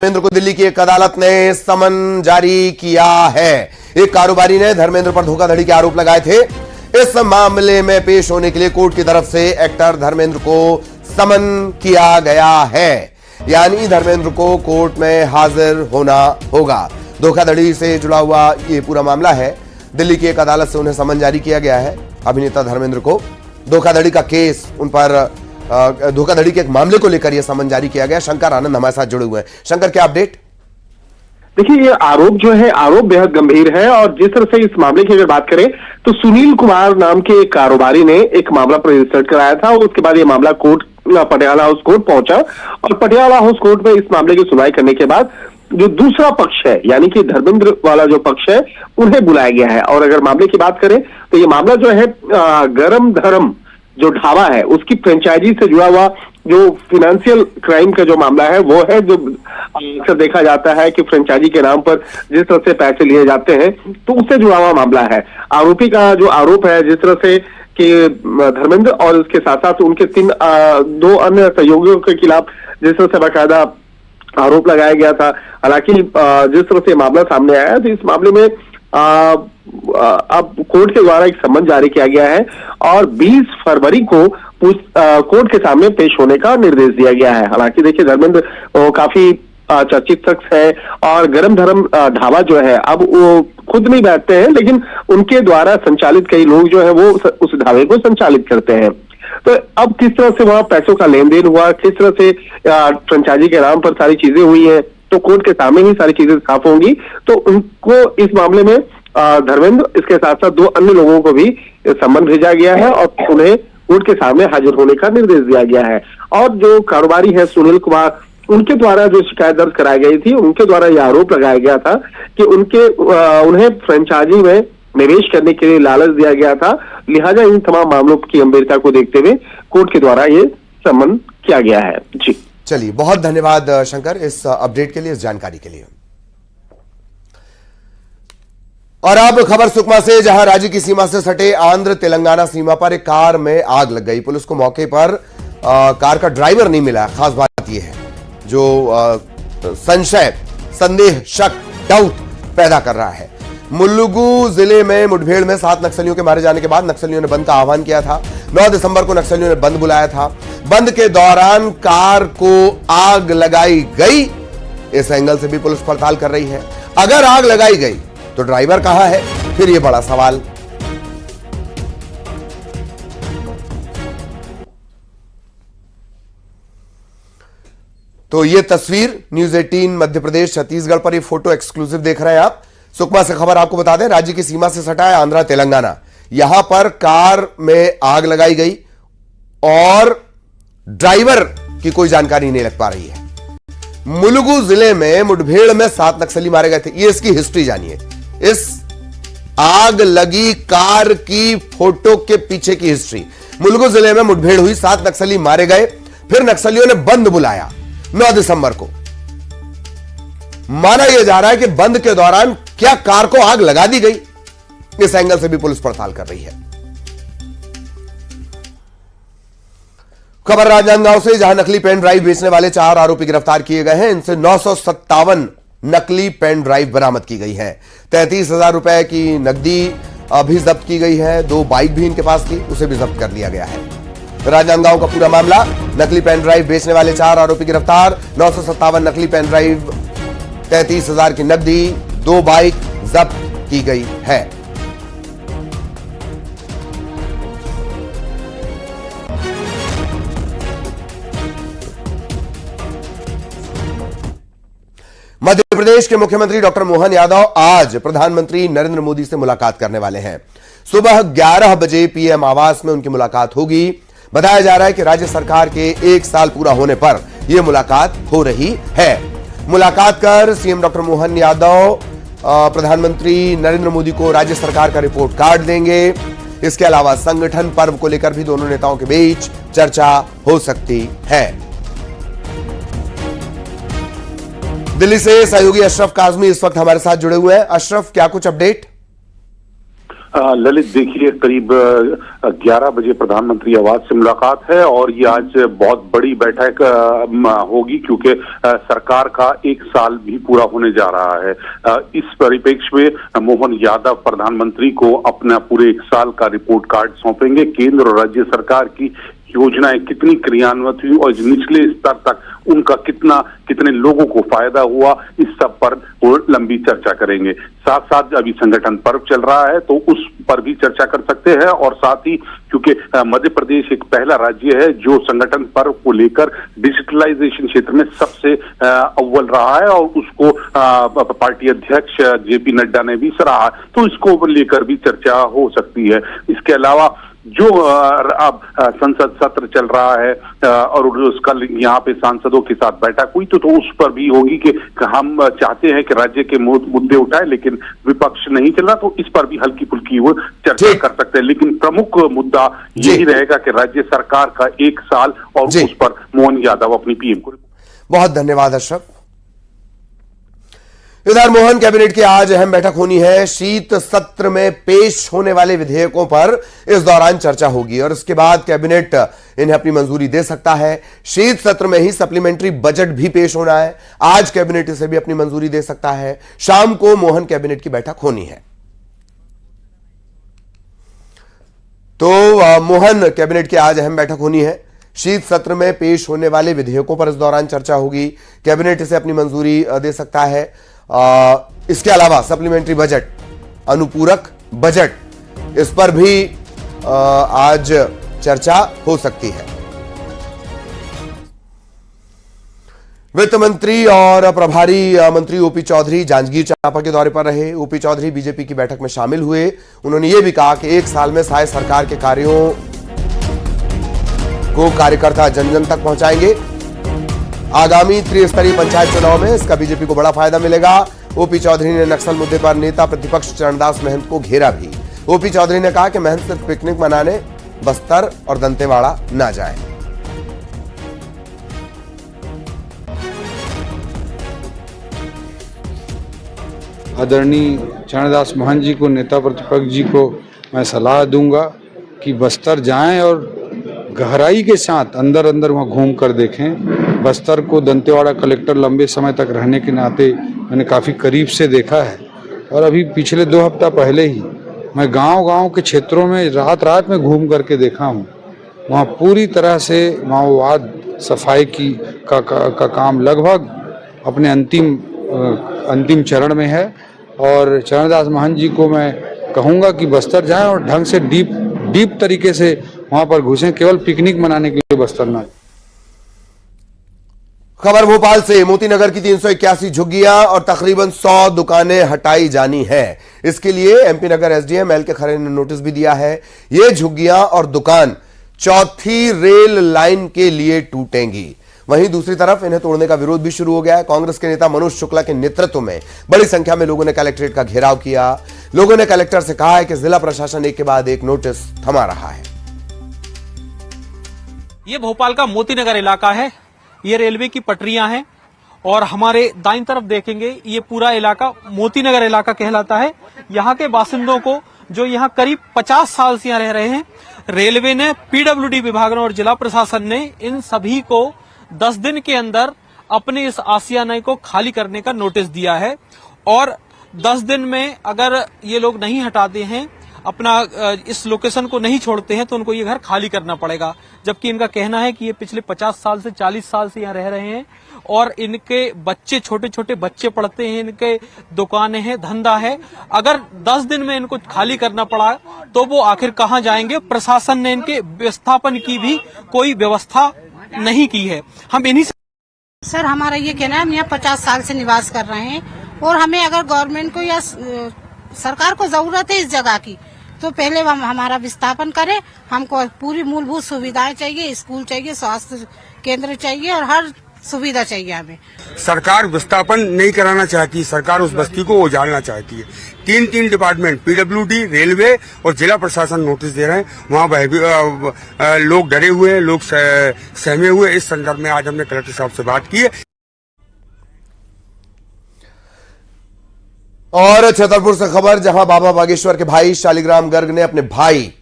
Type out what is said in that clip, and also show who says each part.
Speaker 1: धर्मेंद्र को दिल्ली की एक अदालत ने समन जारी किया है। एक कारोबारी ने धर्मेंद्र पर धोखाधड़ी के आरोप लगाए थे। इस मामले में पेश होने के लिए कोर्ट की तरफ से एक्टर धर्मेंद्र को समन किया गया है, यानी धर्मेंद्र को कोर्ट में हाजिर होना होगा। धोखाधड़ी से जुड़ा हुआ यह पूरा मामला है। दिल्ली की एक अदालत से उन्हें समन जारी किया गया है। अभिनेता धर्मेंद्र को धोखाधड़ी का केस, उन पर धोखाधड़ी के एक मामले को लेकर यह समन जारी किया गया। शंकर आनंद हमारे साथ जुड़े हुए हैं। शंकर, क्या अपडेट?
Speaker 2: देखिए, ये आरोप जो है, आरोप बेहद गंभीर है और जिस तरह से इस मामले की अगर बात करें तो सुनील कुमार नाम के एक कारोबारी ने एक मामला रजिस्टर कराया था और उसके बाद ये मामला कोर्ट, पटियाला हाउस कोर्ट पहुंचा और पटियाला हाउस कोर्ट में इस मामले की सुनवाई करने के बाद जो दूसरा पक्ष है, यानी कि धर्मेंद्र वाला जो पक्ष है, उन्हें बुलाया गया है। और अगर मामले की बात करें तो ये मामला जो है गरम धर्म जो ढाबा है उसकी फ्रेंचाइजी से जुड़ा हुआ जो फिनेंशियल क्राइम का जो मामला है वो है, जो अक्सर देखा जाता है कि फ्रेंचाइजी के नाम पर जिस तरह से पैसे लिए जाते हैं तो उससे जुड़ा हुआ मामला है। आरोपी का जो आरोप है, जिस तरह से कि धर्मेंद्र और उसके साथ साथ उनके दो अन्य सहयोगियों के खिलाफ जिस तरह से बाकायदा आरोप लगाया गया था। हालांकि जिस तरह से मामला सामने आया है तो इस मामले में अब कोर्ट के द्वारा एक सम्मन जारी किया गया है और 20 फरवरी को कोर्ट के सामने पेश होने का निर्देश दिया गया है। हालांकि देखिए, धर्मेंद्र काफी चर्चित शख्स है और गरम धर्म ढाबा जो है, अब वो खुद नहीं बैठते हैं लेकिन उनके द्वारा संचालित कई लोग जो है वो उस ढाबे को संचालित करते हैं। तो अब किस तरह से वहां पैसों का लेन देन हुआ, किस तरह से फ्रेंचाइजी के नाम पर सारी चीजें हुई है, तो कोर्ट के सामने ही सारी चीजें साफ होंगी। तो उनको इस मामले में धर्मेंद्र, इसके साथ साथ दो अन्य लोगों को भी सम्मन भेजा गया है और उन्हें कोर्ट के सामने हाजिर होने का निर्देश दिया गया है। और जो कारोबारी है सुनील कुमार, उनके द्वारा जो शिकायत दर्ज कराई गई थी, उनके द्वारा यह आरोप लगाया गया था कि उन्हें फ्रेंचाइजी में निवेश करने के लिए लालच दिया गया था। लिहाजा इन तमाम मामलों की गंभीरता को देखते हुए कोर्ट के द्वारा ये सम्मन किया गया है। जी
Speaker 1: चलिए, बहुत धन्यवाद शंकर इस अपडेट के लिए, इस जानकारी के लिए। और अब खबर सुकमा से, जहां राज्य की सीमा से सटे आंध्र तेलंगाना सीमा पर एक कार में आग लग गई। पुलिस को मौके पर कार का ड्राइवर नहीं मिला। खास बात यह है जो संशय, संदेह, शक, डाउट पैदा कर रहा है। मुलुगु जिले में मुठभेड़ में 7 नक्सलियों के मारे जाने के बाद नक्सलियों ने बंद का आह्वान किया था। 9 दिसंबर को नक्सलियों ने बंद बुलाया था। बंद के दौरान कार को आग लगाई गई। इस एंगल से भी पुलिस पड़ताल कर रही है। अगर आग लगाई गई तो ड्राइवर कहां है, फिर यह बड़ा सवाल। तो यह तस्वीर न्यूज 18 मध्य प्रदेश छत्तीसगढ़ पर, यह फोटो एक्सक्लूसिव देख रहे हैं आप। सुकमा से खबर आपको बता दें, राज्य की सीमा से सटा है आंध्र तेलंगाना। यहां पर कार में आग लगाई गई और ड्राइवर की कोई जानकारी नहीं लग पा रही है। मुलुगु जिले में मुठभेड़ में 7 नक्सली मारे गए थे। ये इसकी हिस्ट्री जानिए, इस आग लगी कार की फोटो के पीछे की हिस्ट्री। मुलुगु जिले में मुठभेड़ हुई, 7 नक्सली मारे गए, फिर नक्सलियों ने बंद बुलाया 9 दिसंबर को। माना यह जा रहा है कि बंद के दौरान क्या कार को आग लगा दी गई। इस एंगल से भी पुलिस पड़ताल कर रही है। खबर राजनांदगांव से, जहां नकली पेन ड्राइव बेचने वाले 4 आरोपी गिरफ्तार किए गए हैं। इनसे 957 नकली पेन ड्राइव बरामद की गई है। 33,000 रुपए की नकदी भी जब्त की गई है। 2 बाइक भी इनके पास थी, उसे भी जब्त कर लिया गया है। राजनांदगांव का पूरा मामला, नकली पेन ड्राइव बेचने वाले 4 आरोपी गिरफ्तार, 957 नकली पेन ड्राइव, 33,000 की नकदी, 2 बाइक जब्त की गई है। मध्य प्रदेश के मुख्यमंत्री डॉक्टर मोहन यादव आज प्रधानमंत्री नरेंद्र मोदी से मुलाकात करने वाले हैं। सुबह 11 बजे पीएम आवास में उनकी मुलाकात होगी। बताया जा रहा है कि राज्य सरकार के 1 साल पूरा होने पर यह मुलाकात हो रही है। मुलाकात कर सीएम डॉक्टर मोहन यादव प्रधानमंत्री नरेंद्र मोदी को राज्य सरकार का रिपोर्ट कार्ड देंगे। इसके अलावा संगठन पर्व को लेकर भी दोनों नेताओं के बीच चर्चा हो सकती है। दिल्ली से सहयोगी अशरफ काजमी इस वक्त हमारे साथ जुड़े हुए हैं। अशरफ, क्या कुछ अपडेट?
Speaker 3: ललित, देखिए करीब 11 बजे प्रधानमंत्री आवास से मुलाकात है और ये आज बहुत बड़ी बैठक होगी क्योंकि सरकार का 1 साल भी पूरा होने जा रहा है। इस परिप्रेक्ष्य में मोहन यादव प्रधानमंत्री को अपना पूरे 1 साल का रिपोर्ट कार्ड सौंपेंगे। केंद्र और राज्य सरकार की योजनाएं कितनी क्रियान्वित हुई और निचले स्तर तक उनका कितने लोगों को फायदा हुआ, इस सब पर वो लंबी चर्चा करेंगे। साथ साथ अभी संगठन पर्व चल रहा है तो उस पर भी चर्चा कर सकते हैं और साथ ही क्योंकि मध्य प्रदेश एक पहला राज्य है जो संगठन पर्व को लेकर डिजिटलाइजेशन क्षेत्र में सबसे अव्वल रहा है और उसको पार्टी अध्यक्ष जेपी नड्डा ने भी सराहा, तो इसको लेकर भी चर्चा हो सकती है। इसके अलावा जो अब संसद सत्र चल रहा है और उसका यहाँ पे सांसदों के साथ बैठक हुई तो उस पर भी होगी कि हम चाहते हैं कि राज्य के मुद्दे उठाए लेकिन विपक्ष नहीं चल रहा, तो इस पर भी हल्की फुल्की वो चर्चा कर सकते हैं। लेकिन प्रमुख मुद्दा यही रहेगा कि राज्य सरकार का 1 साल और उस पर मोहन यादव अपनी पीएम को।
Speaker 1: बहुत धन्यवाद अशरफ। इधर मोहन कैबिनेट की आज अहम बैठक होनी है। शीत सत्र में पेश होने वाले विधेयकों पर इस दौरान चर्चा होगी और इसके बाद कैबिनेट इन्हें अपनी मंजूरी दे सकता है। शीत सत्र में ही सप्लीमेंट्री बजट भी पेश होना है। आज कैबिनेट इसे भी अपनी मंजूरी दे सकता है। शाम को मोहन कैबिनेट की बैठक होनी है। तो मोहन कैबिनेट की आज अहम बैठक होनी है। शीत सत्र में पेश होने वाले विधेयकों पर इस दौरान चर्चा होगी। कैबिनेट इसे अपनी मंजूरी दे सकता है। इसके अलावा सप्लीमेंट्री बजट, अनुपूरक बजट, इस पर भी आज चर्चा हो सकती है। वित्त मंत्री और प्रभारी मंत्री ओपी चौधरी जांजगीर चांपा के दौरे पर रहे। ओपी चौधरी बीजेपी की बैठक में शामिल हुए। उन्होंने यह भी कहा कि 1 साल में सारे सरकार के कार्यों को कार्यकर्ता जन जन तक पहुंचाएंगे। आगामी त्रिस्तरीय पंचायत चुनाव में इसका बीजेपी को बड़ा फायदा मिलेगा। ओपी चौधरी ने नक्सल मुद्दे पर नेता प्रतिपक्ष चरणदास महंत को घेरा भी। ओपी चौधरी ने कहा कि महंत सिर्फ पिकनिक मनाने बस्तर और दंतेवाड़ा ना जाए।
Speaker 4: आदरणीय चरणदास महंत जी को, नेता प्रतिपक्ष जी को मैं सलाह दूंगा कि बस्तर जाएं और गहराई के साथ अंदर अंदर वहाँ घूम कर देखें। बस्तर को दंतेवाड़ा कलेक्टर लंबे समय तक रहने के नाते मैंने काफ़ी करीब से देखा है और अभी पिछले 2 हफ्ता पहले ही मैं गांव-गांव के क्षेत्रों में रात में घूम करके देखा हूँ। वहाँ पूरी तरह से माओवाद सफाई का काम लगभग अपने अंतिम चरण में है और चरणदास महंत जी को मैं कहूँगा कि बस्तर जाएं और ढंग से डीप तरीके से वहां पर घुसें, केवल पिकनिक मनाने के लिए बस्तर ना।
Speaker 1: खबर भोपाल से। मोतीनगर की 381 झुग्गियां और तकरीबन 100 दुकानें हटाई जानी है। इसके लिए एमपी नगर एसडीएम एल के खरे ने नोटिस भी दिया है। ये झुग्गियां और दुकान चौथी रेल लाइन के लिए टूटेंगी। वहीं दूसरी तरफ इन्हें तोड़ने का विरोध भी शुरू हो गया है। कांग्रेस के नेता मनोज शुक्ला के नेतृत्व में बड़ी संख्या में लोगों ने कलेक्ट्रेट का घेराव किया। लोगों ने कलेक्टर से कहा है कि जिला प्रशासन एक के बाद एक नोटिस थमा रहा है।
Speaker 5: ये भोपाल का मोतीनगर इलाका है। ये रेलवे की पटरियां हैं और हमारे दाईं तरफ देखेंगे ये पूरा इलाका मोतीनगर इलाका कहलाता है। यहाँ के बासिंदों को जो यहाँ करीब 50 साल से यहाँ रह रहे हैं, रेलवे ने, पीडब्ल्यूडी विभाग ने और जिला प्रशासन ने इन सभी को 10 दिन के अंदर अपने इस आशियाने को खाली करने का नोटिस दिया है और 10 दिन में अगर ये लोग नहीं हटाते हैं, अपना इस लोकेशन को नहीं छोड़ते हैं तो उनको ये घर खाली करना पड़ेगा। जबकि इनका कहना है कि ये पिछले 50 साल से 40 साल से यहाँ रह रहे हैं और इनके बच्चे, छोटे छोटे बच्चे पढ़ते हैं, इनके दुकानें हैं, धंधा है। अगर 10 दिन में इनको खाली करना पड़ा तो वो आखिर कहाँ जाएंगे? प्रशासन ने इनके विस्थापन की भी कोई व्यवस्था नहीं की है। हम इन्हीं
Speaker 6: सर, हमारा ये कहना है, हम यहाँ 50 साल से निवास कर रहे हैं और हमें अगर गवर्नमेंट को या सरकार को जरूरत है इस जगह की तो पहले हम हमारा विस्थापन करें। हमको पूरी मूलभूत सुविधाएं चाहिए, स्कूल चाहिए, स्वास्थ्य केंद्र चाहिए और हर सुविधा चाहिए हमें।
Speaker 7: सरकार विस्थापन नहीं कराना चाहती, सरकार उस बस्ती को उजाड़ना चाहती है। 3 डिपार्टमेंट, पीडब्ल्यूडी, रेलवे और जिला प्रशासन नोटिस दे रहे हैं। वहाँ लोग डरे हुए हैं, लोग सहमे हुए। इस संदर्भ में आज हमने कलेक्टर साहब से बात की है।
Speaker 1: और छतरपुर से खबर, जहां बाबा बागेश्वर के भाई शालिग्राम गर्ग ने अपने भाई